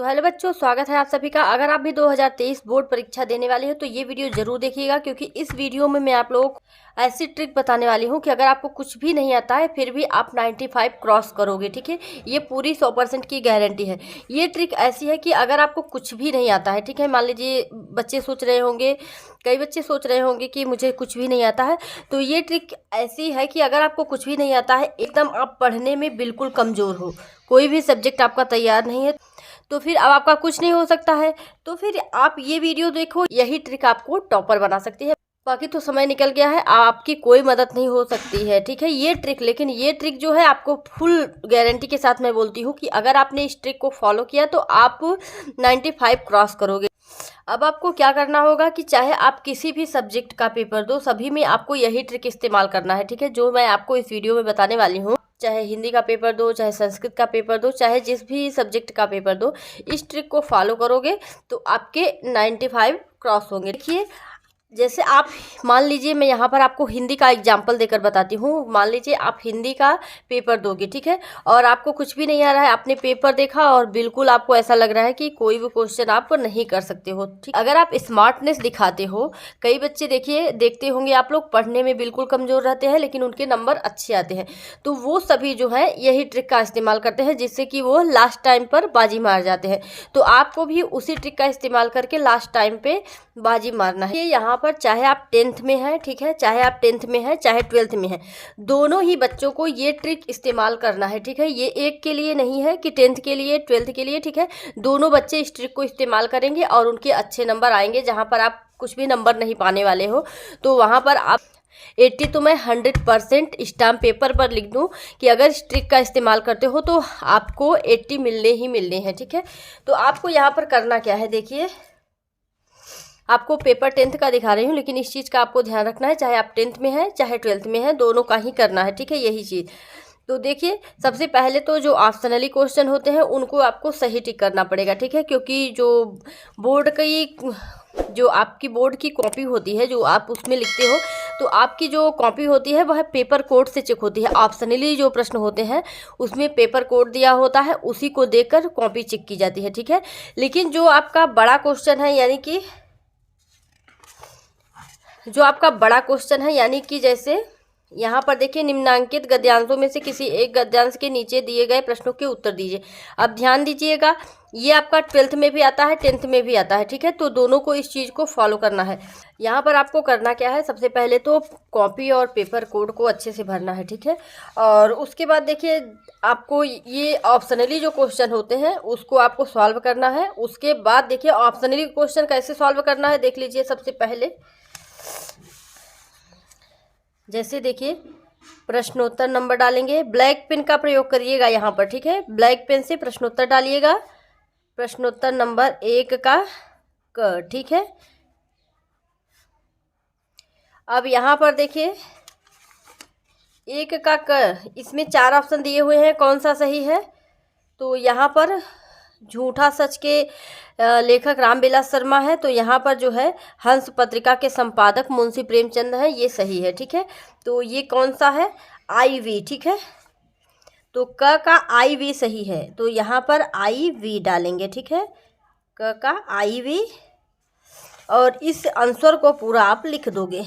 तो हेलो बच्चों, स्वागत है आप सभी का। अगर आप भी 2023 बोर्ड परीक्षा देने वाले हो तो ये वीडियो जरूर देखिएगा, क्योंकि इस वीडियो में मैं आप लोगों को ऐसी ट्रिक बताने वाली हूँ कि अगर आपको कुछ भी नहीं आता है फिर भी आप 95 क्रॉस करोगे। ठीक है, ये पूरी 100% की गारंटी है। ये ट्रिक ऐसी है कि अगर आपको कुछ भी नहीं आता है, ठीक है, मान लीजिए बच्चे सोच रहे होंगे, कई बच्चे सोच रहे होंगे कि मुझे कुछ भी नहीं आता है, तो ये ट्रिक ऐसी है कि अगर आपको कुछ भी नहीं आता है, एकदम आप पढ़ने में बिल्कुल कमज़ोर हो, कोई भी सब्जेक्ट आपका तैयार नहीं है, तो फिर अब आपका कुछ नहीं हो सकता है, तो फिर आप ये वीडियो देखो, यही ट्रिक आपको टॉपर बना सकती है। बाकी तो समय निकल गया है, आपकी कोई मदद नहीं हो सकती है। ठीक है, ये ट्रिक, लेकिन ये ट्रिक जो है आपको फुल गारंटी के साथ मैं बोलती हूँ कि अगर आपने इस ट्रिक को फॉलो किया तो आप 95 क्रॉस करोगे। अब आपको क्या करना होगा कि चाहे आप किसी भी सब्जेक्ट का पेपर दो, सभी में आपको यही ट्रिक इस्तेमाल करना है। ठीक है, जो मैं आपको इस वीडियो में बताने वाली हूँ, चाहे हिंदी का पेपर दो, चाहे संस्कृत का पेपर दो, चाहे जिस भी सब्जेक्ट का पेपर दो, इस ट्रिक को फॉलो करोगे तो आपके 95 क्रॉस होंगे। देखिए, जैसे आप मान लीजिए, मैं यहाँ पर आपको हिंदी का एग्जाम्पल देकर बताती हूँ। मान लीजिए आप हिंदी का पेपर दोगे, ठीक है, और आपको कुछ भी नहीं आ रहा है, आपने पेपर देखा और बिल्कुल आपको ऐसा लग रहा है कि कोई भी क्वेश्चन आप नहीं कर सकते हो। ठीक, अगर आप स्मार्टनेस दिखाते हो, कई बच्चे देखिए देखते होंगे आप लोग, पढ़ने में बिल्कुल कमज़ोर रहते हैं लेकिन उनके नंबर अच्छे आते हैं, तो वो सभी जो है यही ट्रिक का इस्तेमाल करते हैं, जिससे कि वो लास्ट टाइम पर बाजी मार जाते हैं। तो आपको भी उसी ट्रिक का इस्तेमाल करके लास्ट टाइम पे बाजी मारना है। यहाँ पर चाहे आप 10th में हैं, ठीक है, चाहे आप 10th में हैं, चाहे 12th में हैं, दोनों ही बच्चों को ये ट्रिक इस्तेमाल करना है। ठीक है, ये एक के लिए नहीं है कि 10th के लिए, 12th के लिए। ठीक है, दोनों बच्चे इस ट्रिक को इस्तेमाल करेंगे और उनके अच्छे नंबर आएंगे। जहाँ पर आप कुछ भी नंबर नहीं पाने वाले हो, तो वहाँ पर आप 80 तो मैं 100% स्टाम्प पेपर पर लिख दूं कि अगर इस ट्रिक का इस्तेमाल करते हो तो आपको 80 मिलने ही मिलने हैं। ठीक है, तो आपको यहाँ पर करना क्या है, देखिए, आपको पेपर 10th का दिखा रही हूँ, लेकिन इस चीज़ का आपको ध्यान रखना है, चाहे आप 10th में हैं चाहे 12th में हैं, दोनों का ही करना है। ठीक है, यही चीज़। तो देखिए, सबसे पहले तो जो ऑप्शनली क्वेश्चन होते हैं उनको आपको सही टिक करना पड़ेगा। ठीक है, क्योंकि जो बोर्ड की, जो आपकी बोर्ड की कॉपी होती है, जो आप उसमें लिखते हो, तो आपकी जो कॉपी होती है वह पेपर कोड से चेक होती है। ऑप्शनली जो प्रश्न होते हैं उसमें पेपर कोड दिया होता है, उसी को देखकर कॉपी चेक की जाती है। ठीक है, लेकिन जो आपका बड़ा क्वेश्चन है, यानी कि जो आपका बड़ा क्वेश्चन है, यानी कि जैसे यहाँ पर देखिए, निम्नांकित गद्यांशों में से किसी एक गद्यांश के नीचे दिए गए प्रश्नों के उत्तर दीजिए। अब ध्यान दीजिएगा, ये आपका 12th में भी आता है, 10th में भी आता है। ठीक है, तो दोनों को इस चीज़ को फॉलो करना है। यहाँ पर आपको करना क्या है, सबसे पहले तो कॉपी और पेपर कोड को अच्छे से भरना है। ठीक है, और उसके बाद देखिए, आपको ये ऑप्शनली जो क्वेश्चन होते हैं उसको आपको सॉल्व करना है। उसके बाद देखिए, ऑप्शनली क्वेश्चन कैसे सॉल्व करना है देख लीजिए। सबसे पहले जैसे देखिए, प्रश्नोत्तर नंबर डालेंगे, ब्लैक पेन का प्रयोग करिएगा यहाँ पर। ठीक है, ब्लैक पेन से प्रश्नोत्तर डालिएगा, प्रश्नोत्तर नंबर 1 का क। ठीक है, अब यहाँ पर देखिए, 1 का क, इसमें 4 ऑप्शन दिए हुए हैं, कौन सा सही है? तो यहाँ पर झूठा सच के लेखक रामविलास शर्मा है, तो यहाँ पर जो है हंस पत्रिका के संपादक मुंशी प्रेमचंद है, ये सही है। ठीक है, तो ये कौन सा है? IV। ठीक है, तो क का IV सही है, तो यहाँ पर IV डालेंगे। ठीक है, क का IV, और इस आंसर को पूरा आप लिख दोगे।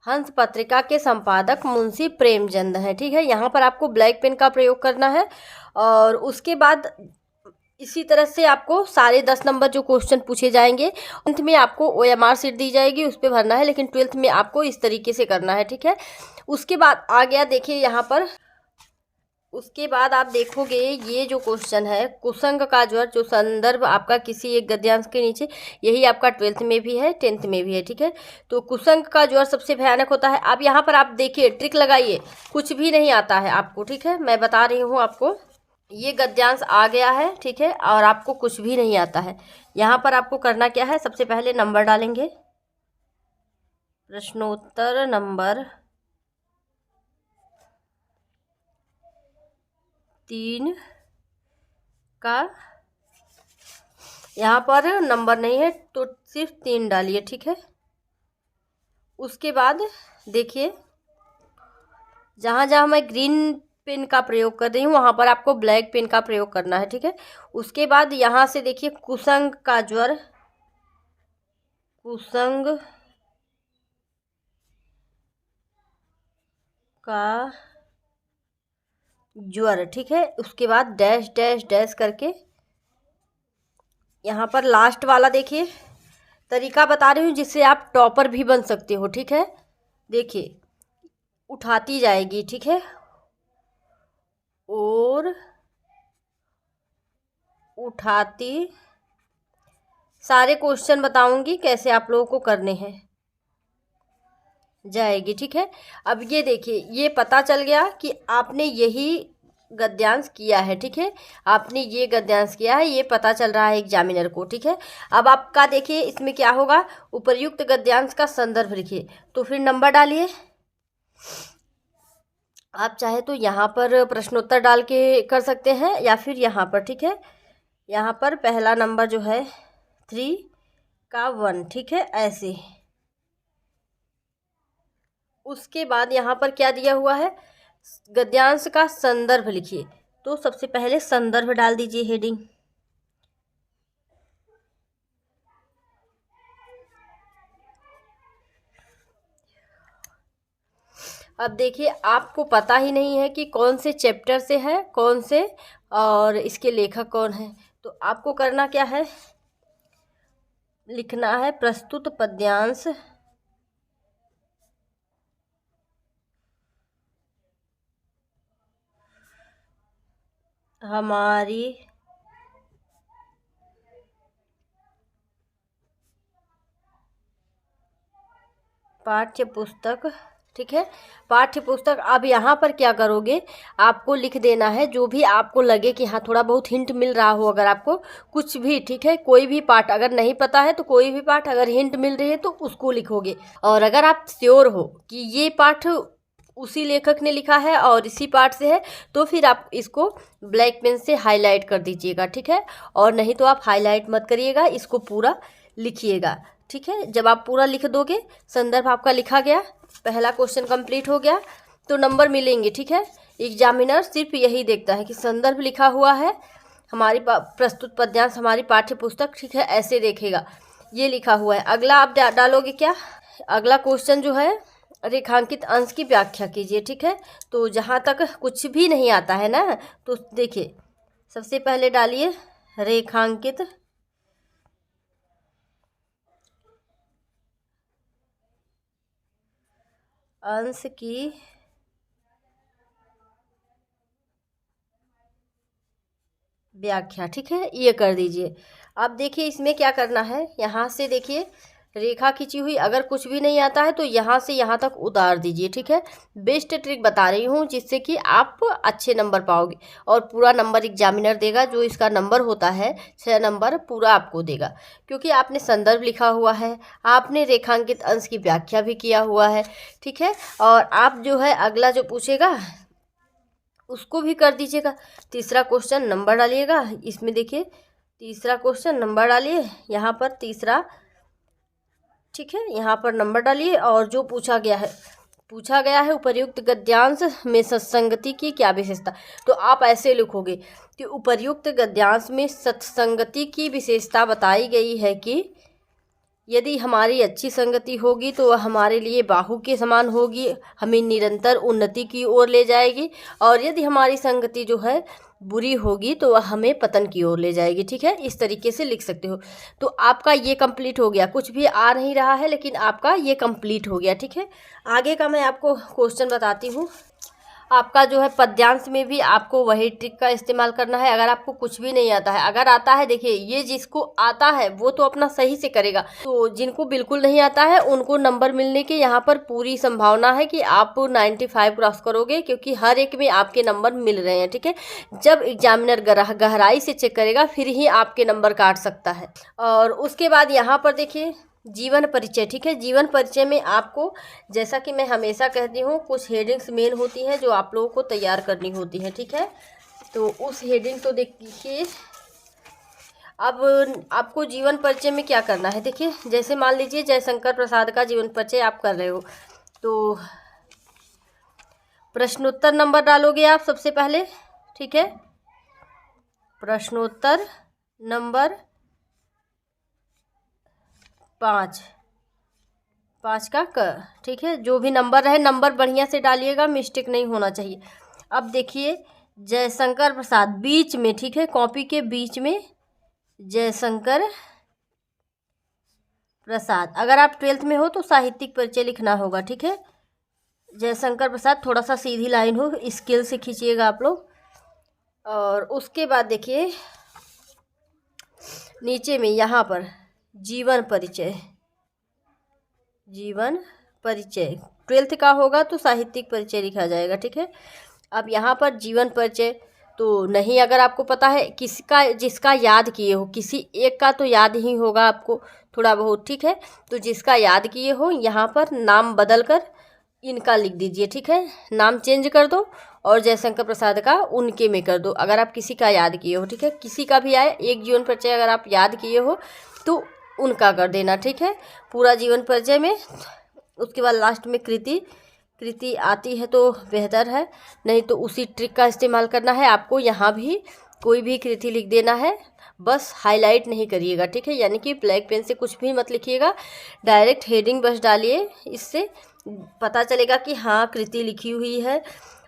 हंस पत्रिका के संपादक मुंशी प्रेमचंद हैं। ठीक है, यहाँ पर आपको ब्लैक पेन का प्रयोग करना है, और उसके बाद इसी तरह से आपको सारे 10 नंबर जो क्वेश्चन पूछे जाएंगे, 10th में आपको OMR शीट दी जाएगी, उस पर भरना है, लेकिन 12th में आपको इस तरीके से करना है। ठीक है, उसके बाद आ गया देखिए यहाँ पर, उसके बाद आप देखोगे ये जो क्वेश्चन है, कुसंग का ज्वर, जो संदर्भ आपका किसी एक गद्यांश के नीचे, यही आपका 12th में भी है, 10th में भी है। ठीक है, तो कुसंग का ज्वर सबसे भयानक होता है। अब यहाँ पर आप देखिए, ट्रिक लगाइए, कुछ भी नहीं आता है आपको। ठीक है, मैं बता रही हूँ आपको, ये गद्यांश आ गया है, ठीक है, और आपको कुछ भी नहीं आता है। यहाँ पर आपको करना क्या है, सबसे पहले नंबर डालेंगे, प्रश्नोत्तर नंबर 3, का यहाँ पर नंबर नहीं है तो सिर्फ 3 डालिए, ठीक है। उसके बाद देखिए जहाँ जहाँ मैं ग्रीन पेन का प्रयोग कर रही हूँ वहाँ पर आपको ब्लैक पेन का प्रयोग करना है, ठीक है। उसके बाद यहाँ से देखिए कुसंग का ज्वर, कुसंग का ज्वर, ठीक है। उसके बाद डैश डैश डैश करके यहाँ पर लास्ट वाला देखिए तरीका बता रही हूँ जिससे आप टॉपर भी बन सकते हो, ठीक है। देखिए उठाती जाएगी, ठीक है, और उठाती, सारे क्वेश्चन बताऊंगी कैसे आप लोगों को करने हैं, जाएगी, ठीक है। अब ये देखिए ये पता चल गया कि आपने यही गद्यांश किया है, ठीक है। आपने ये गद्यांश किया है, ये पता चल रहा है एग्जामिनर को, ठीक है। अब आपका देखिए इसमें क्या होगा, उपर्युक्त गद्यांश का संदर्भ लिखिए, तो फिर नंबर डालिए। आप चाहे तो यहाँ पर प्रश्नोत्तर डाल के कर सकते हैं या फिर यहाँ पर, ठीक है। यहाँ पर पहला नंबर जो है 3 का 1, ठीक है, ऐसे। उसके बाद यहाँ पर क्या दिया हुआ है, गद्यांश का संदर्भ लिखिए, तो सबसे पहले संदर्भ डाल दीजिए हेडिंग। अब देखिए आपको पता ही नहीं है कि कौन से चैप्टर से है, कौन से, और इसके लेखक कौन है, तो आपको करना क्या है, लिखना है प्रस्तुत पद्यांश हमारी पाठ्य पुस्तक, ठीक है, पाठ्य पुस्तक। अब यहाँ पर क्या करोगे, आपको लिख देना है जो भी आपको लगे कि हाँ थोड़ा बहुत हिंट मिल रहा हो, अगर आपको कुछ भी, ठीक है, कोई भी पाठ अगर नहीं पता है तो कोई भी पाठ अगर हिंट मिल रही है तो उसको लिखोगे। और अगर आप श्योर हो कि ये पाठ उसी लेखक ने लिखा है और इसी पाठ से है तो फिर आप इसको ब्लैक पेन से हाईलाइट कर दीजिएगा, ठीक है। और नहीं तो आप हाईलाइट मत करिएगा, इसको पूरा लिखिएगा, ठीक है। जब आप पूरा लिख दोगे, संदर्भ आपका लिखा गया, पहला क्वेश्चन कंप्लीट हो गया, तो नंबर मिलेंगे, ठीक है। एग्जामिनर सिर्फ यही देखता है कि संदर्भ लिखा हुआ है, हमारी प्रस्तुत पद्यांश हमारी पाठ्य पुस्तक, ठीक है, ऐसे देखेगा, ये लिखा हुआ है। अगला आप डालोगे क्या, अगला क्वेश्चन जो है रेखांकित अंश की व्याख्या कीजिए, ठीक है। तो जहाँ तक कुछ भी नहीं आता है ना, तो देखिए सबसे पहले डालिए रेखांकित अंश की व्याख्या, ठीक है, ये कर दीजिए। अब देखिए इसमें क्या करना है, यहाँ से देखिए रेखा खींची हुई, अगर कुछ भी नहीं आता है तो यहाँ से यहाँ तक उतार दीजिए, ठीक है। बेस्ट ट्रिक बता रही हूँ जिससे कि आप अच्छे नंबर पाओगे, और पूरा नंबर एग्जामिनर देगा, जो इसका नंबर होता है 6 नंबर पूरा आपको देगा, क्योंकि आपने संदर्भ लिखा हुआ है, आपने रेखांकित अंश की व्याख्या भी किया हुआ है, ठीक है। और आप जो है अगला जो पूछेगा उसको भी कर दीजिएगा। तीसरा क्वेश्चन नंबर डालिएगा, इसमें देखिए तीसरा क्वेश्चन नंबर डालिए, यहाँ पर तीसरा, ठीक है, यहाँ पर नंबर डालिए। और जो पूछा गया है उपर्युक्त गद्यांश में सत्संगति की क्या विशेषता, तो आप ऐसे लिखोगे कि उपर्युक्त गद्यांश में सत्संगति की विशेषता बताई गई है कि यदि हमारी अच्छी संगति होगी तो वह हमारे लिए बाहु के समान होगी, हमें निरंतर उन्नति की ओर ले जाएगी, और यदि हमारी संगति जो है बुरी होगी तो वह हमें पतन की ओर ले जाएगी, ठीक है। इस तरीके से लिख सकते हो। तो आपका ये कंप्लीट हो गया, कुछ भी आ नहीं रहा है लेकिन आपका ये कंप्लीट हो गया, ठीक है। आगे का मैं आपको क्वेश्चन बताती हूँ। आपका जो है पद्यांश में भी आपको वही ट्रिक का इस्तेमाल करना है, अगर आपको कुछ भी नहीं आता है। अगर आता है, देखिए ये जिसको आता है वो तो अपना सही से करेगा, तो जिनको बिल्कुल नहीं आता है उनको नंबर मिलने की यहाँ पर पूरी संभावना है कि आप 95 क्रॉस करोगे, क्योंकि हर एक में आपके नंबर मिल रहे हैं, ठीक है। जब एग्जामिनर गहराई से चेक करेगा फिर ही आपके नंबर काट सकता है। और उसके बाद यहाँ पर देखिए जीवन परिचय, ठीक है। जीवन परिचय में आपको, जैसा कि मैं हमेशा कहती हूँ, कुछ हेडिंग्स मेन होती हैं जो आप लोगों को तैयार करनी होती हैं, ठीक है। तो उस हेडिंग को देखिए, अब आपको जीवन परिचय में क्या करना है, देखिए जैसे मान लीजिए जयशंकर प्रसाद का जीवन परिचय आप कर रहे हो, तो प्रश्नोत्तर नंबर डालोगे आप सबसे पहले, ठीक है। प्रश्नोत्तर नंबर 5 का ठीक है। जो भी नंबर है, नंबर बढ़िया से डालिएगा, मिस्टेक नहीं होना चाहिए। अब देखिए जयशंकर प्रसाद बीच में, ठीक है, कॉपी के बीच में जयशंकर प्रसाद। अगर आप 12th में हो तो साहित्यिक परिचय लिखना होगा, ठीक है। जयशंकर प्रसाद थोड़ा सा सीधी लाइन हो, स्केल से खींचिएगा आप लोग। और उसके बाद देखिए नीचे में यहाँ पर जीवन परिचय, 12th का होगा तो साहित्यिक परिचय लिखा जाएगा, ठीक है। अब यहाँ पर जीवन परिचय तो नहीं, अगर आपको पता है किसका, जिसका याद किए हो, किसी एक का तो याद ही होगा आपको थोड़ा बहुत, ठीक है। तो जिसका याद किए हो यहाँ पर नाम बदल कर इनका लिख दीजिए, ठीक है। नाम चेंज कर दो और जयशंकर प्रसाद का उनके में कर दो, अगर आप किसी का याद किए हो, ठीक है। किसी का भी आए, एक जीवन परिचय अगर आप याद किए हो तो उनका कर देना, ठीक है, पूरा जीवन परिचय में। उसके बाद लास्ट में कृति आती है तो बेहतर है, नहीं तो उसी ट्रिक का इस्तेमाल करना है आपको। यहाँ भी कोई भी कृति लिख देना है, बस हाईलाइट नहीं करिएगा, ठीक है। यानी कि ब्लैक पेन से कुछ भी मत लिखिएगा, डायरेक्ट हेडिंग बस डालिए, इससे पता चलेगा कि हाँ कृति लिखी हुई है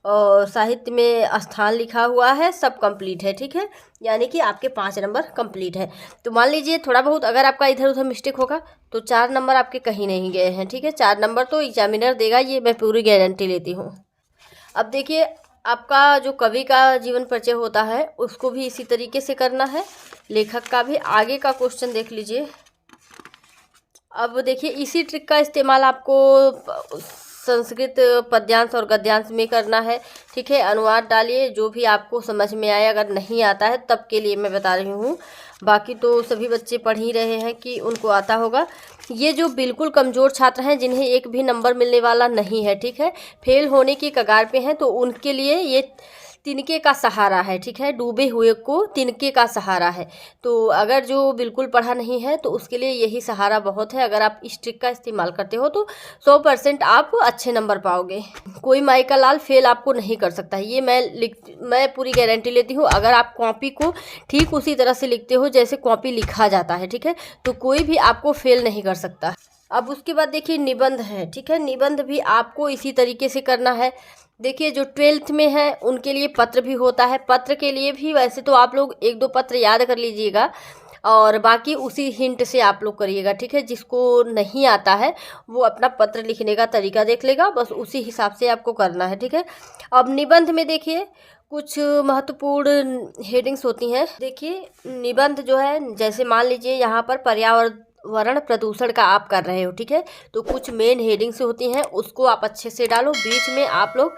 और साहित्य में स्थान लिखा हुआ है, सब कंप्लीट है, ठीक है। यानी कि आपके 5 नंबर कंप्लीट है। तो मान लीजिए थोड़ा बहुत अगर आपका इधर उधर मिस्टेक होगा तो 4 नंबर आपके कहीं नहीं गए हैं, ठीक है। 4 नंबर तो एग्जामिनर देगा, ये मैं पूरी गारंटी लेती हूँ। अब देखिए आपका जो कवि का जीवन परिचय होता है उसको भी इसी तरीके से करना है, लेखक का भी। आगे का क्वेश्चन देख लीजिए। अब देखिए इसी ट्रिक का इस्तेमाल आपको संस्कृत पद्यांश और गद्यांश में करना है, ठीक है। अनुवाद डालिए जो भी आपको समझ में आए, अगर नहीं आता है तब के लिए मैं बता रही हूँ, बाकी तो सभी बच्चे पढ़ ही रहे हैं कि उनको आता होगा। ये जो बिल्कुल कमज़ोर छात्र हैं जिन्हें एक भी नंबर मिलने वाला नहीं है, ठीक है, फेल होने की कगार पे हैं, तो उनके लिए ये तिनके का सहारा है, ठीक है। डूबे हुए को तिनके का सहारा है। तो अगर जो बिल्कुल पढ़ा नहीं है तो उसके लिए यही सहारा बहुत है। अगर आप इस ट्रिक का इस्तेमाल करते हो तो 100% आप अच्छे नंबर पाओगे। कोई माई का लाल फेल आपको नहीं कर सकता है, ये मैं पूरी गारंटी लेती हूँ। अगर आप कॉपी को ठीक उसी तरह से लिखते हो जैसे कॉपी लिखा जाता है, ठीक है, तो कोई भी आपको फेल नहीं कर सकता। अब उसके बाद देखिए निबंध है, ठीक है। निबंध भी आपको इसी तरीके से करना है। देखिए जो 12th में है उनके लिए पत्र भी होता है, पत्र के लिए भी वैसे तो आप लोग 1-2 पत्र याद कर लीजिएगा और बाकी उसी हिंट से आप लोग करिएगा, ठीक है। जिसको नहीं आता है वो अपना पत्र लिखने का तरीका देख लेगा, बस उसी हिसाब से आपको करना है, ठीक है। अब निबंध में देखिए कुछ महत्वपूर्ण हेडिंग्स होती हैं। देखिए निबंध जो है, जैसे मान लीजिए यहाँ पर पर्यावरण प्रदूषण का आप कर रहे हो, ठीक है, तो कुछ मेन हेडिंग्स होती हैं, उसको आप अच्छे से डालो। बीच में आप लोग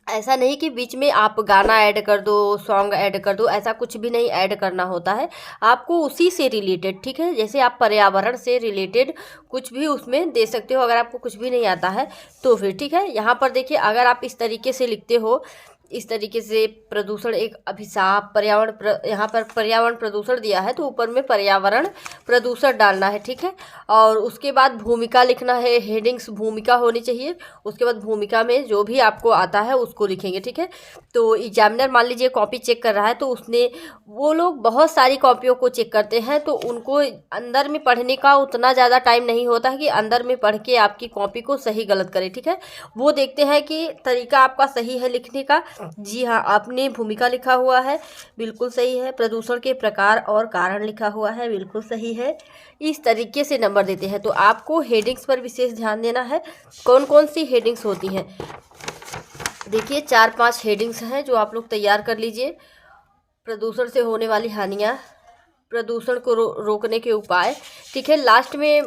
ऐसा नहीं कि बीच में आप गाना ऐड कर दो, सॉन्ग ऐड कर दो, ऐसा कुछ भी नहीं ऐड करना होता है आपको, उसी से रिलेटेड, ठीक है। जैसे आप पर्यावरण से रिलेटेड कुछ भी उसमें दे सकते हो, अगर आपको कुछ भी नहीं आता है तो फिर, ठीक है। यहाँ पर देखिए अगर आप इस तरीके से लिखते हो, इस तरीके से प्रदूषण एक अभिशाप, यहाँ पर पर्यावरण प्रदूषण दिया है तो ऊपर में पर्यावरण प्रदूषण डालना है, ठीक है। और उसके बाद भूमिका लिखना है, हेडिंग्स भूमिका होनी चाहिए। उसके बाद भूमिका में जो भी आपको आता है उसको लिखेंगे, ठीक है। तो एग्जामिनर मान लीजिए कॉपी चेक कर रहा है तो उसने, वो लोग बहुत सारी कॉपियों को चेक करते हैं, तो उनको अंदर में पढ़ने का उतना ज़्यादा टाइम नहीं होता है कि अंदर में पढ़ के आपकी कॉपी को सही गलत करें, ठीक है। वो देखते हैं कि तरीका आपका सही है लिखने का। जी हाँ, आपने भूमिका लिखा हुआ है, बिल्कुल सही है। प्रदूषण के प्रकार और कारण लिखा हुआ है, बिल्कुल सही है। इस तरीके से नंबर देते हैं। तो आपको हेडिंग्स पर विशेष ध्यान देना है। कौन कौन सी हेडिंग्स होती हैं, देखिए 4-5 हेडिंग्स हैं जो आप लोग तैयार कर लीजिए। प्रदूषण से होने वाली हानियाँ, प्रदूषण को रोकने के उपाय, ठीक है। लास्ट में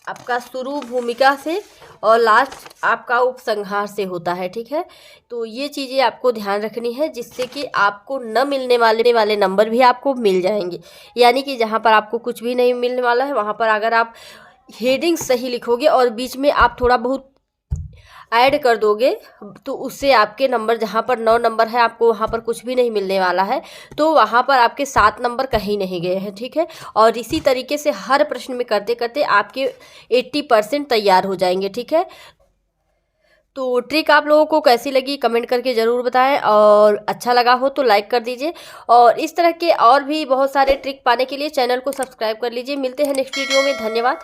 आपका शुरू भूमिका से और लास्ट आपका उपसंहार से होता है, ठीक है। तो ये चीज़ें आपको ध्यान रखनी है जिससे कि आपको न मिलने वाले नंबर भी आपको मिल जाएंगे। यानी कि जहाँ पर आपको कुछ भी नहीं मिलने वाला है वहाँ पर अगर आप हेडिंग सही लिखोगे और बीच में आप थोड़ा बहुत ऐड कर दोगे तो उससे आपके नंबर, जहाँ पर 9 नंबर है, आपको वहाँ पर कुछ भी नहीं मिलने वाला है। तो वहाँ पर आपके 7 नंबर कहीं नहीं गए हैं, ठीक है। और इसी तरीके से हर प्रश्न में करते करते आपके 80% तैयार हो जाएंगे, ठीक है। तो ट्रिक आप लोगों को कैसी लगी कमेंट करके ज़रूर बताएं, और अच्छा लगा हो तो लाइक कर दीजिए। और इस तरह के और भी बहुत सारे ट्रिक पाने के लिए चैनल को सब्सक्राइब कर लीजिए। मिलते हैं नेक्स्ट वीडियो में। धन्यवाद।